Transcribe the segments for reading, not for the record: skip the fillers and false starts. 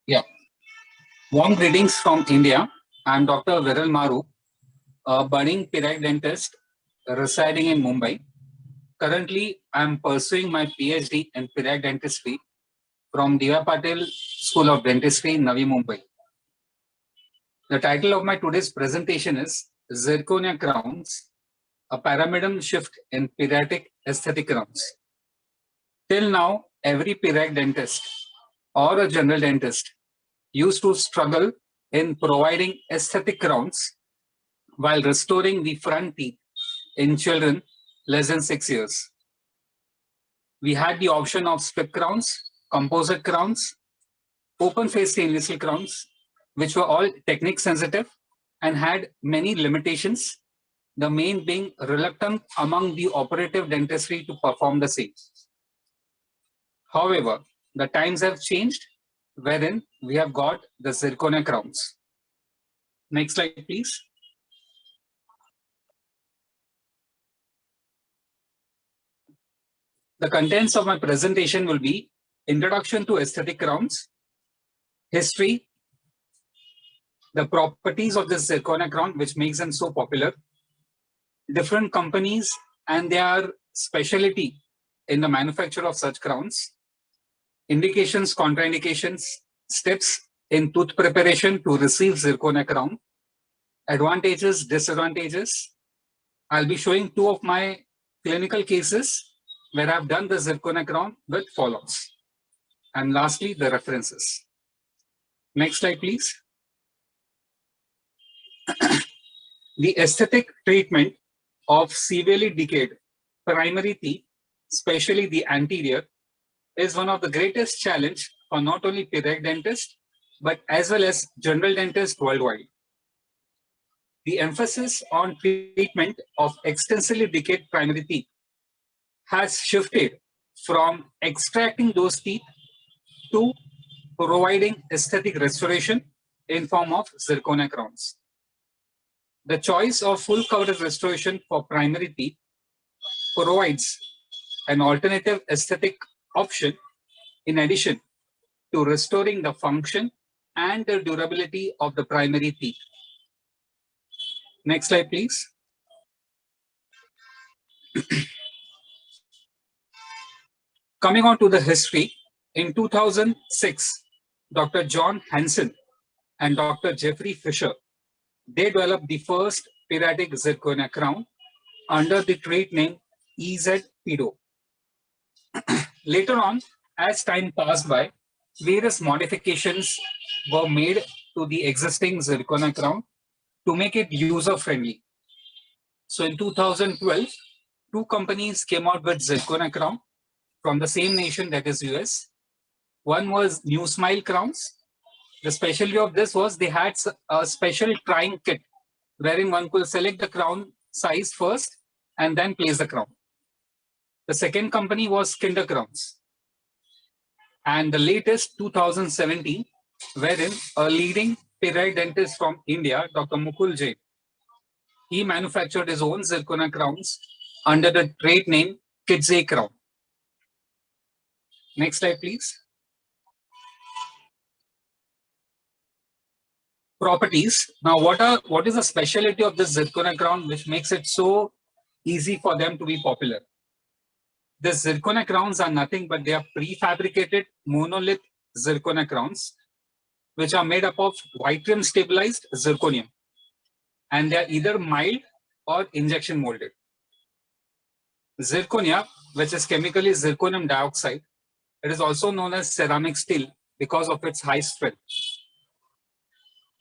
Yeah. Warm greetings from India. I'm Dr. Viral Maru, a budding pediatric dentist residing in Mumbai. Currently, I'm pursuing my PhD in pediatric dentistry from Patil School of Dentistry, Navi Mumbai. The title of my today's presentation is Zirconia Crowns, a pyramidal shift in pediatric aesthetic crowns. Till now, every pediatric dentist or a general dentist used to struggle in providing aesthetic crowns while restoring the front teeth in children less than 6 years. We had the option of strip crowns, composite crowns, open face stainless steel crowns, which were all technique sensitive and had many limitations, the main being reluctant among the operative dentistry to perform the same. However, the times have changed, wherein we have got the zirconia crowns. Next slide, please. The contents of my presentation will be introduction to aesthetic crowns, history, the properties of this zirconia crown, which makes them so popular, different companies and their specialty in the manufacture of such crowns, indications, contraindications, steps in tooth preparation to receive zirconia crown, advantages, disadvantages. I'll be showing two of my clinical cases where I've done the zirconia crown with follow-ups. And lastly, the references. Next slide, please. The aesthetic treatment of severely decayed primary teeth, especially the anterior, is one of the greatest challenge for not only pediatric dentists, but as well as general dentists worldwide. The emphasis on treatment of extensively decayed primary teeth has shifted from extracting those teeth to providing aesthetic restoration in form of zirconia crowns. The choice of full coverage restoration for primary teeth provides an alternative aesthetic option in addition to restoring the function and the durability of the primary teeth. Next slide, please. Coming on to the history, in 2006, Dr. John Hansen and Dr. Jeffrey Fisher, they developed the first pediatric zirconia crown under the trade name EZ Pedo. Later on, as time passed by, various modifications were made to the existing zirconia crown to make it user-friendly. So in 2012, two companies came out with zirconia crown from the same nation, that is US. One was New Smile crowns. The specialty of this was they had a special trying kit wherein one could select the crown size first and then place the crown. The second company was Kinder Crowns. And the latest 2017, wherein a leading pediatric dentist from India, Dr. Mukul Jain, he manufactured his own zirconia crowns under the trade name Kids A Crown. Next slide, please. Properties. Now, what is the specialty of this zirconia crown which makes it so easy for them to be popular? The zirconia crowns are nothing but they are prefabricated monolith zirconia crowns, which are made up of yttrium stabilized zirconium, and they are either mild or injection molded. Zirconia, which is chemically zirconium dioxide, it is also known as ceramic steel because of its high strength.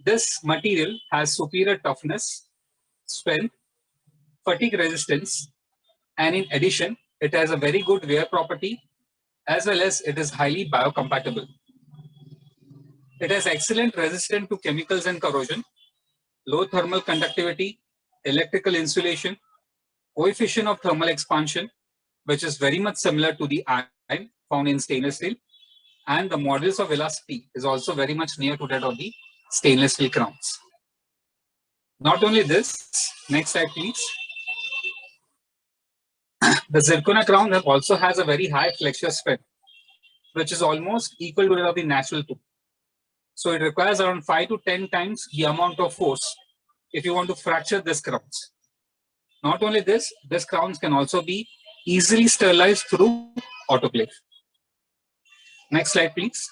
This material has superior toughness, strength, fatigue resistance, and in addition, it has a very good wear property as well as it is highly biocompatible. It has excellent resistance to chemicals and corrosion, low thermal conductivity, electrical insulation, coefficient of thermal expansion, which is very much similar to the iron found in stainless steel, and the modulus of elasticity is also very much near to that of the stainless steel crowns. Not only this, next slide please. The zirconia crown also has a very high flexure strength, which is almost equal to that of the natural tooth. So it requires around 5 to 10 times the amount of force if you want to fracture this crowns. Not only this, this crowns can also be easily sterilized through autoclave. Next slide, please.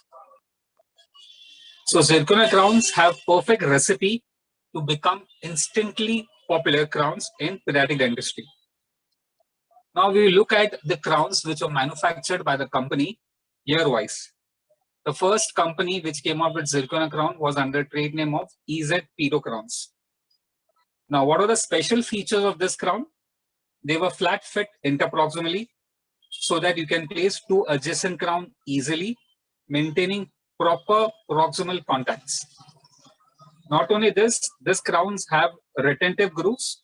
So zirconia crowns have perfect recipe to become instantly popular crowns in pediatric dentistry. Now we look at the crowns which were manufactured by the company year-wise. The first company which came up with zirconia crown was under trade name of EZ Pedo crowns. Now, what are the special features of this crown? They were flat fit interproximally so that you can place two adjacent crown easily, maintaining proper proximal contacts. Not only this, these crowns have retentive grooves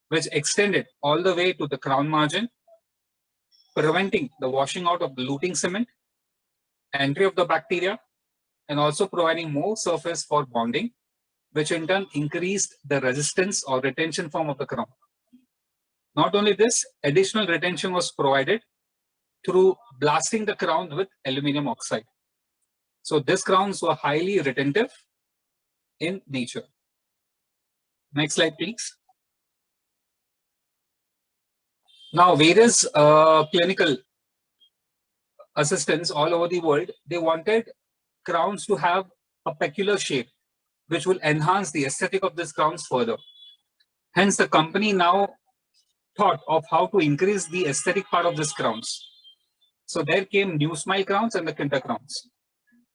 which extended all the way to the crown margin, preventing the washing out of the luting cement, entry of the bacteria, and also providing more surface for bonding, which in turn increased the resistance or retention form of the crown. Not only this, additional retention was provided through blasting the crown with aluminum oxide. So these crowns were highly retentive in nature. Next slide, please. Now, various clinical assistants all over the world, they wanted crowns to have a peculiar shape, which will enhance the aesthetic of these crowns further. Hence, the company now thought of how to increase the aesthetic part of these crowns. So there came New Smile crowns and the Kinter crowns.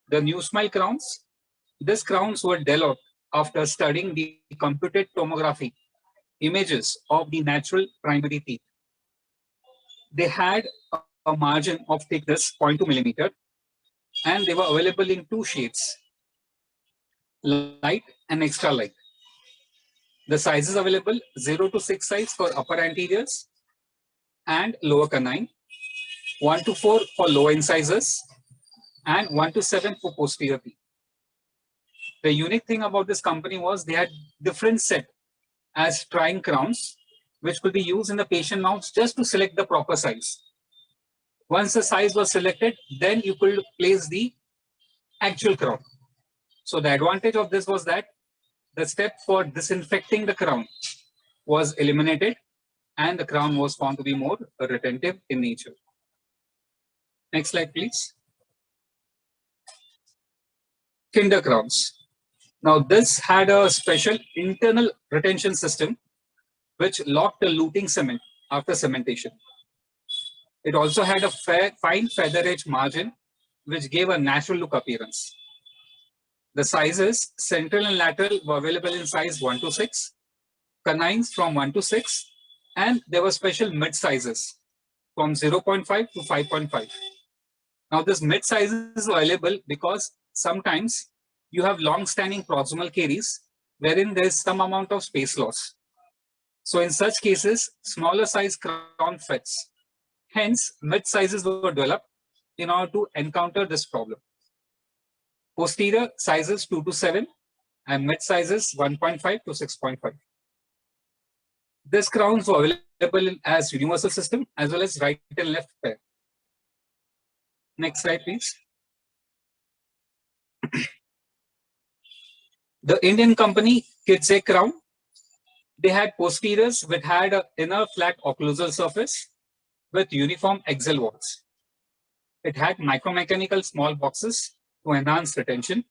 The New Smile crowns, these crowns were developed after studying the computed tomography images of the natural primary teeth. They had a margin of thickness 0.2 millimeter, and they were available in two shades, light and extra light. The sizes available 0 to 6 size for upper anteriors and lower canine, 1 to 4 for lower incisors, and 1 to 7 for posterior teeth. The unique thing about this company was they had different set as trying crowns, which could be used in the patient mouths just to select the proper size. Once the size was selected, then you could place the actual crown. So the advantage of this was that the step for disinfecting the crown was eliminated and the crown was found to be more retentive in nature. Next slide, please. Kinder crowns. Now this had a special internal retention system which locked the luting cement after cementation. It also had a fine feather edge margin which gave a natural look appearance. The sizes, central and lateral, were available in size 1 to 6, canines from 1 to 6, and there were special mid sizes from 0.5 to 5.5. Now, this mid sizes is available because sometimes you have long-standing proximal caries wherein there is some amount of space loss. So, in such cases, smaller size crown fits. Hence, mid sizes were developed in order to encounter this problem. Posterior sizes 2 to 7 and mid sizes 1.5 to 6.5. These crowns were available as universal system as well as right and left pair. Next slide, please. The Indian company Kidze crown, they had posteriors which had an inner flat occlusal surface with uniform axial walls. It had micromechanical small boxes to enhance retention.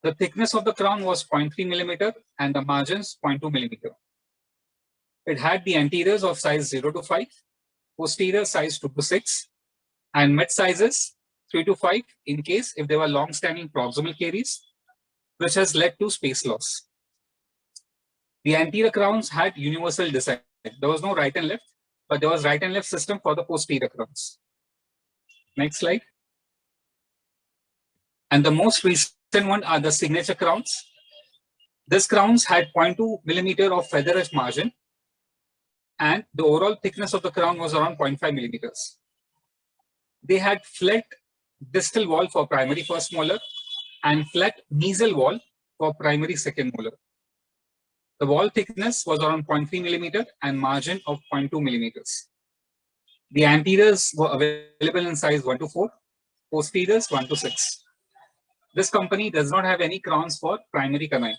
The thickness of the crown was 0.3 millimeter and the margins 0.2 millimeter. It had the anteriors of size 0 to 5, posterior size 2 to 6, and mid sizes 3 to 5 in case if there were long-standing proximal caries, which has led to space loss. The anterior crowns had universal design. There was no right and left, but there was right and left system for the posterior crowns. Next slide. And the most recent one are the signature crowns. These crowns had 0.2 millimeter of feather edge margin, and the overall thickness of the crown was around 0.5 millimeters. They had flat distal wall for primary first molar and flat mesial wall for primary second molar. The wall thickness was around 0.3 millimeter and margin of 0.2 millimeters. The anteriors were available in size 1 to 4, posteriors 1 to 6. This company does not have any crowns for primary canine.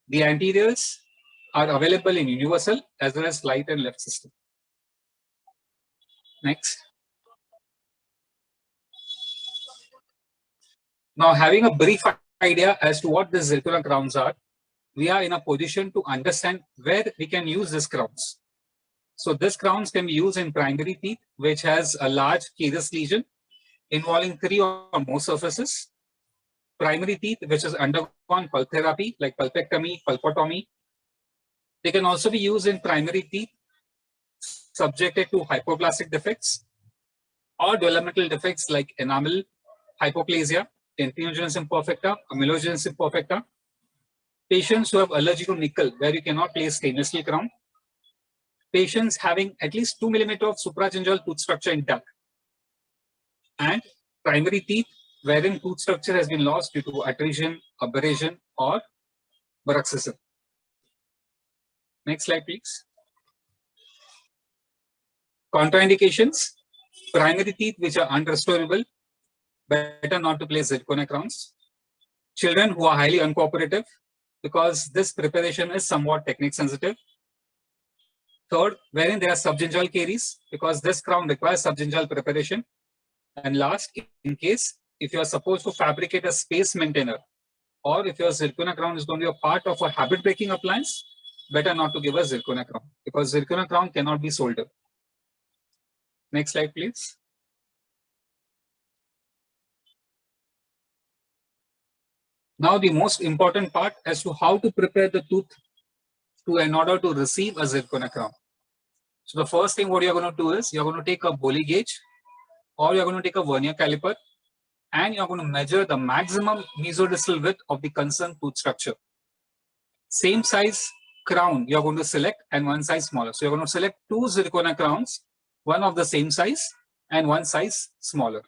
The anteriors are available in universal as well as right and left system. Next. Now, having a brief idea as to what the Zirconia crowns are, we are in a position to understand where we can use these crowns. So these crowns can be used in primary teeth, which has a large carious lesion involving 3 or more surfaces. Primary teeth, which has undergone pulp therapy like pulpectomy, pulpotomy. They can also be used in primary teeth subjected to hypoplastic defects or developmental defects like enamel hypoplasia, dentinogenesis imperfecta, amelogenesis imperfecta. Patients who have allergy to nickel, where you cannot place stainless steel crown. Patients having at least 2 mm of supragingival tooth structure intact. And primary teeth, wherein tooth structure has been lost due to attrition, abrasion, or bruxism. Next slide, please. Contraindications. Primary teeth which are unrestorable, better not to place zirconia crowns. Children who are highly uncooperative, because this preparation is somewhat technique sensitive. Third, wherein there are subgingival caries, because this crown requires subgingival preparation. And last, in case if you are supposed to fabricate a space maintainer, or if your zirconia crown is going to be a part of a habit breaking appliance, better not to give a zirconia crown, because zirconia crown cannot be soldered. Next slide, please. Now, the most important part as to how to prepare the tooth in order to receive a zirconia crown. So the first thing what you're going to do is you're going to take a Bowley gauge, or you're going to take a vernier caliper, and you're going to measure the maximum mesodistal width of the concerned tooth structure. Same size crown you're going to select and one size smaller. So you're going to select 2 zirconia crowns, one of the same size and one size smaller.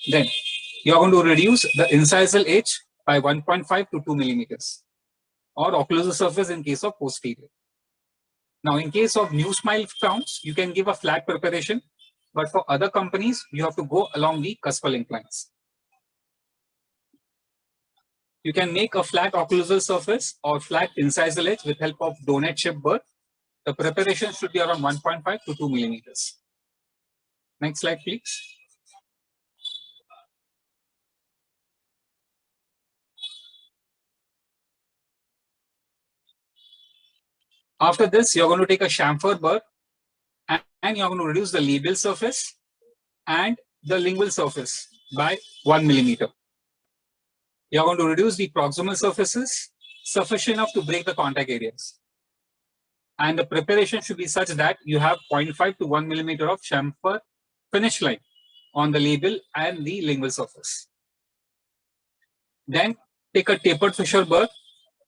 Then you're going to reduce the incisal edge by 1.5 to 2 millimeters, or occlusal surface in case of posterior. Now, in case of new smile crowns, you can give a flat preparation, but for other companies, you have to go along the cuspal inclines. You can make a flat occlusal surface or flat incisal edge with help of donut-shaped burr. The preparation should be around 1.5 to 2 millimeters. Next slide, please. After this, you're going to take a chamfer burr and you're going to reduce the labial surface and the lingual surface by 1 millimeter. You're going to reduce the proximal surfaces sufficient enough to break the contact areas. And the preparation should be such that you have 0.5 to 1 millimeter of chamfer finish line on the labial and the lingual surface. Then take a tapered fissure burr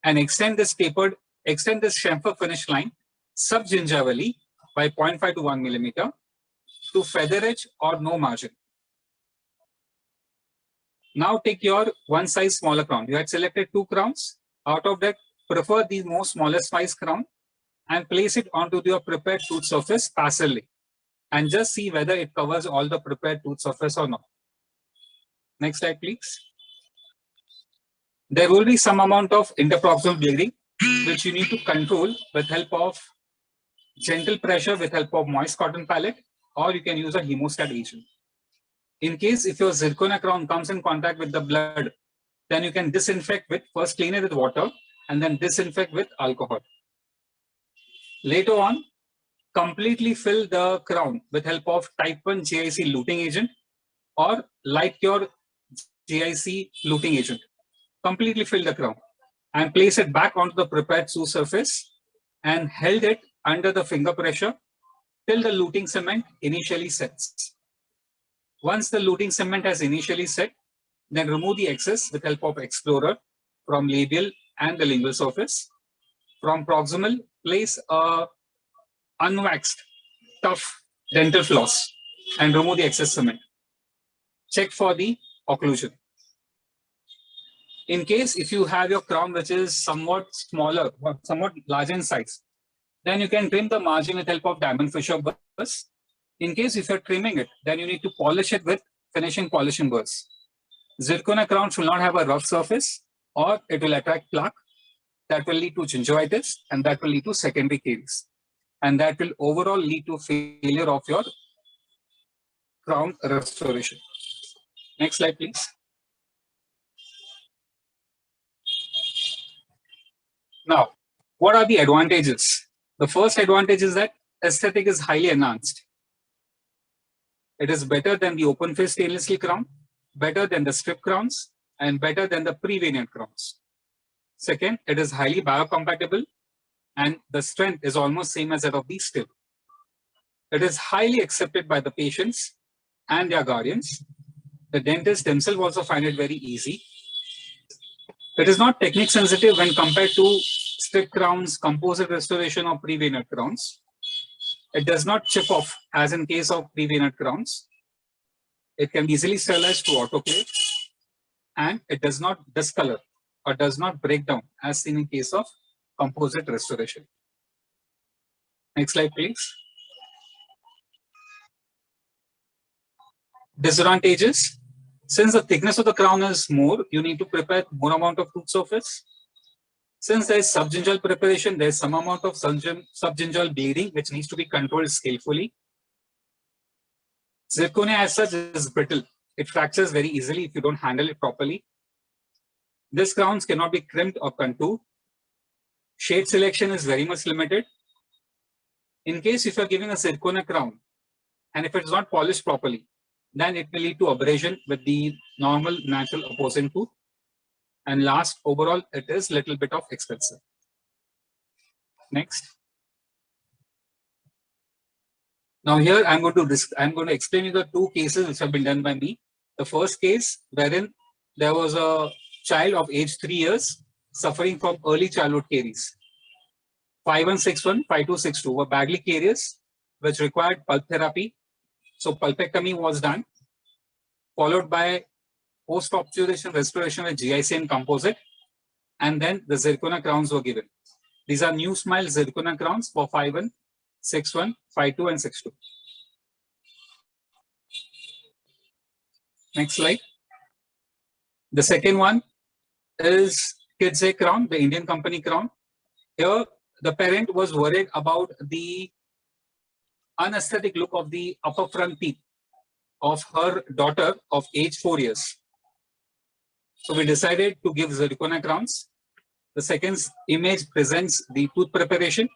and extend this chamfer finish line subgingivally by 0.5 to 1 millimeter to feather edge or no margin. Now take your one size smaller crown. You had selected 2 crowns. Out of that, prefer the most smallest size crown and place it onto your prepared tooth surface passively, and just see whether it covers all the prepared tooth surface or not. Next slide, please. There will be some amount of interproximal bleeding, which you need to control with help of gentle pressure with help of moist cotton palette, or you can use a hemostat agent. In case if your zirconia crown comes in contact with the blood, then you can disinfect with, first clean it with water and then disinfect with alcohol. Later on, completely fill the crown with help of type 1 GIC luting agent or light cure GIC luting agent. Completely fill the crown and place it back onto the prepared tooth surface and held it under the finger pressure till the luting cement initially sets. Once the luting cement has initially set, then remove the excess with help of explorer from labial and the lingual surface. From proximal, place a unwaxed, tough dental floss and remove the excess cement. Check for the occlusion. In case if you have your crown which is somewhat smaller, or somewhat larger in size, then you can trim the margin with help of diamond fissure burrs. In case if you're trimming it, then you need to polish it with finishing polishing burrs. Zirconia crown should not have a rough surface, or it will attract plaque. That will lead to gingivitis, and that will lead to secondary caries. And that will overall lead to failure of your crown restoration. Next slide, please. Now, what are the advantages? The first advantage is that aesthetic is highly enhanced. It is better than the open face stainless steel crown, better than the strip crowns, and better than the prevenient crowns. Second, it is highly biocompatible, and the strength is almost same as that of the strip. It is highly accepted by the patients and their guardians. The dentists themselves also find it very easy. It is not technique sensitive when compared to strip crowns, composite restoration, or prevenient crowns. It does not chip off as in case of prevenient crowns. It can be easily sterilized to autoclave, and it does not discolor or does not break down as seen in case of composite restoration. Next slide, please. Disadvantages. Since the thickness of the crown is more, you need to prepare more amount of tooth surface. Since there is subgingival preparation, there is some amount of subgingival bleeding which needs to be controlled skillfully. Zirconia as such is brittle. It fractures very easily if you don't handle it properly. These crowns cannot be crimped or contoured. Shade selection is very much limited. In case if you are giving a zirconia crown and if it is not polished properly, then it will lead to abrasion with the normal natural opposing tooth. And last, overall, it is little bit of expensive. Next. Now here I'm going to explain you the two cases which have been done by me. The first case wherein there was a child of age 3 years suffering from early childhood caries. 5161, 5262 were badly carious, which required pulp therapy. So pulpectomy was done, followed by post-obturation restoration with GIC and composite, and then the zirconia crowns were given. These are new smile zirconia crowns for 51, 61, 52, and 62. Next slide. The second one is Kids A crown, the Indian company crown. Here, the parent was worried about the unaesthetic look of the upper front teeth of her daughter of age 4 years. So we decided to give zirconia crowns. The second image presents the tooth preparation.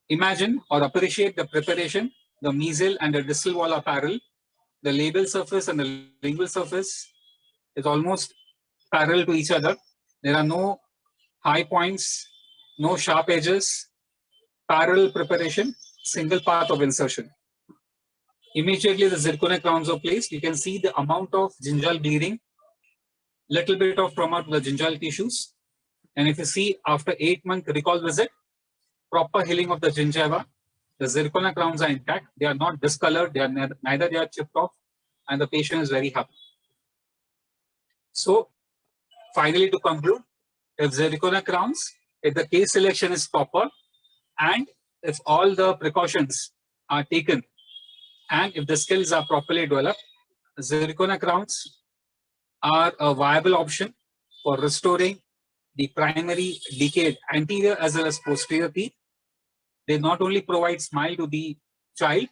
Imagine or appreciate the preparation. The mesial and the distal wall are parallel. The labial surface and the lingual surface is almost parallel to each other. There are no high points, no sharp edges, parallel preparation, single path of insertion. Immediately the zirconia crowns are placed. You can see the amount of gingival bleeding, little bit of trauma to the gingival tissues. And if you see after 8-month recall visit, proper healing of the gingiva, the zirconia crowns are intact. They are not discolored. They are neither they are chipped off, and the patient is very happy. So finally, to conclude, if zirconia crowns, if the case selection is proper, and if all the precautions are taken, and if the skills are properly developed, zirconia crowns are a viable option for restoring the primary decayed anterior as well as posterior teeth. They not only provide smile to the child,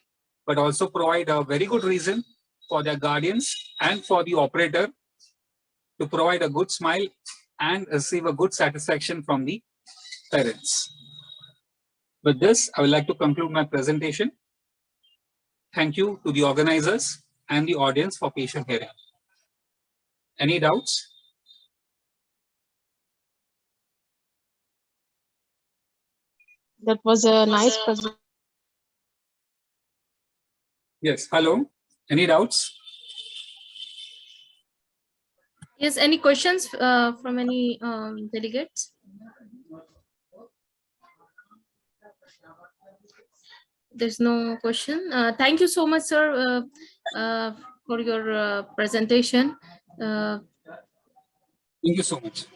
but also provide a very good reason for their guardians and for the operator to provide a good smile and receive a good satisfaction from the parents. With this, I would like to conclude my presentation. Thank you to the organizers and the audience for patient hearing. Any doubts? That was a nice presentation. Yes, hello. Any doubts? Yes, any questions from any delegates? There's no question. Thank you so much, sir, for your presentation. Thank you so much.